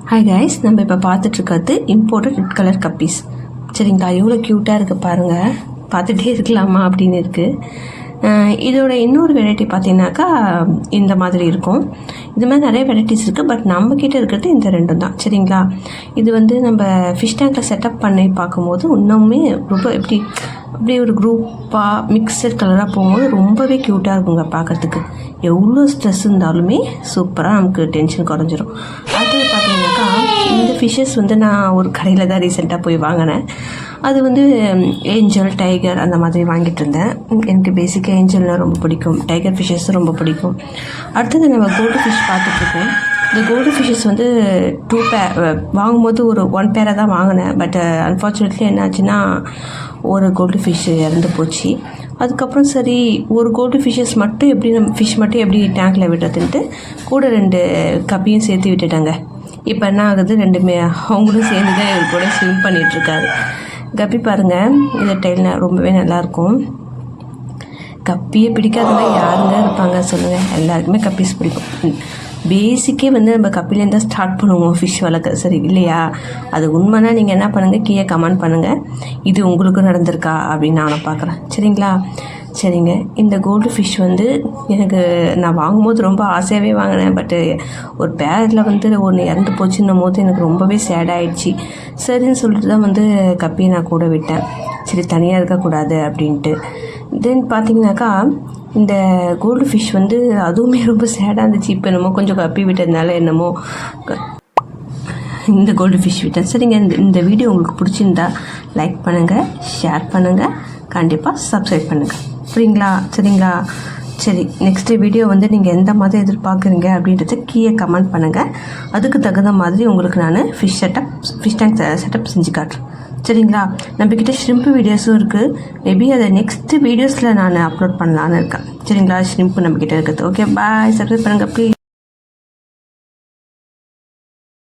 Hi guys, நம்ம இப்போ பார்த்துட்ருக்கிறது imported red colour guppies. சரிங்களா, எவ்வளோ க்யூட்டாக இருக்குது பாருங்கள், பார்த்துட்டே இருக்கலாமா அப்படின்னு இருக்குது. இதோட இன்னொரு வெரைட்டி பார்த்தீங்கன்னாக்கா இந்த மாதிரி இருக்கும். இது மாதிரி நிறைய வெரைட்டிஸ் இருக்குது, பட் நம்மக்கிட்ட இருக்கிறது இந்த ரெண்டும் தான். சரிங்களா, இது வந்து நம்ம ஃபிஷ் டேங்கில் செட்டப் பண்ணி பார்க்கும்போது இன்னுமே ரொம்ப அப்படியே ஒரு குரூப்பாக மிக்சட் கலராக போகும்போது ரொம்பவே க்யூட்டாக இருக்குங்க பார்க்குறதுக்கு. எவ்வளோ ஸ்ட்ரெஸ் இருந்தாலுமே சூப்பராக நமக்கு டென்ஷன் குறைஞ்சிரும். அடுத்தது பார்த்தீங்கன்னாக்கா இந்த ஃபிஷ்ஷஸ் வந்து நான் ஒரு கடையில் தான் ரீசெண்டாக போய் வாங்கினேன். அது வந்து ஏஞ்சல், டைகர் அந்த மாதிரி வாங்கிட்டு இருந்தேன். எனக்கு பேசிக்காக ஏஞ்சல்னால் ரொம்ப பிடிக்கும், டைகர் ஃபிஷ்ஷஸும் ரொம்ப பிடிக்கும். அடுத்தது நம்ம கோல்டு ஃபிஷ் பார்த்துட்ருக்கோம். இந்த கோல்டு ஃபிஷ்ஷஸ் வந்து 2 பேர் வாங்கும்போது ஒரு 1 பேரை தான் வாங்கினேன். பட் அன்ஃபார்ச்சுனேட்லி என்னாச்சுன்னா ஒரு கோல்டு ஃபிஷ் இறந்து போச்சு. அதுக்கப்புறம் சரி, ஒரு கோல்டு ஃபிஷ்ஷஸ் மட்டும் எப்படி ஃபிஷ் மட்டும் எப்படி டேங்கில் விடுறதுன்ட்டு கூட 2 கப்பியும் சேர்த்து விட்டுட்டாங்க. இப்போ என்ன ஆகுது, ரெண்டுமே அவங்களும் சேர்ந்து தான் இவர் கூட ஸ்விம் பண்ணிகிட்ருக்காரு. கப்பி பாருங்கள், இந்த டைல் ரொம்பவே நல்லாயிருக்கும். கப்பியை பிடிக்காதவங்க யாருங்க இருப்பாங்க சொல்லுங்கள், எல்லாருக்குமே கப்பீஸ் பிடிக்கும். பேசிக்கே வந்து நம்ம கப்பிலேருந்து தான் ஸ்டார்ட் பண்ணுவோம் ஃபிஷ் வளர்க்க, சரி இல்லையா? அது உண்மைனா நீங்கள் என்ன பண்ணுங்கள், கீழே கமெண்ட் பண்ணுங்கள், இது உங்களுக்கும் நடந்திருக்கா அப்படின்னு நான் பார்க்குறேன். சரிங்களா, சரிங்க. இந்த கோல்டு ஃபிஷ் வந்து எனக்கு நான் வாங்கும்போது ரொம்ப ஆசையாகவே வாங்கினேன். பட்டு ஒரு பேரில் வந்து ஒன்று இறந்து போச்சுன்னும் போது எனக்கு ரொம்பவே சேடாகிடுச்சு. சரின்னு சொல்லிட்டு தான் வந்து கப்பியை நான் கூட விட்டேன், சரி தனியாக இருக்கக்கூடாது அப்படின்ட்டு. தென் பார்த்தீங்கன்னாக்கா இந்த கோல்டு ஃபிஷ் வந்து அதுவுமே ரொம்ப சேடாக இருந்துச்சு. இப்போ என்னமோ கொஞ்சம் கப்பி விட்டதுனால என்னமோ இந்த கோல்டு ஃபிஷ் விட்டேன். சரிங்க, இந்த வீடியோ உங்களுக்கு பிடிச்சிருந்தா லைக் பண்ணுங்கள், ஷேர் பண்ணுங்கள், கண்டிப்பாக சப்ஸ்கிரைப் பண்ணுங்கள். புரியுங்களா? சரிங்களா, சரி. நெக்ஸ்ட்டு வீடியோ வந்து நீங்கள் எந்த மாதிரி எதிர்பார்க்குறீங்க அப்படின்றத கீழே கமெண்ட் பண்ணுங்கள். அதுக்கு தகுந்த மாதிரி உங்களுக்கு நான் ஃபிஷ் டேங்க் செட்டப் செஞ்சு காட்டுறேன். சரிங்களா, நம்மக்கிட்ட ஷ்ரிம்ப்பு வீடியோஸும் இருக்குது. மேபி அதை நெக்ஸ்ட்டு வீடியோஸில் நான் அப்லோட் பண்ணலான்னு இருக்கேன். சரிங்களா, ஷ்ரிம்ப்பு நம்மக்கிட்ட இருக்குது. ஓகே, பாய். சப்ஸ்கிரைப் பண்ணுங்கள் ப்ளீஸ்.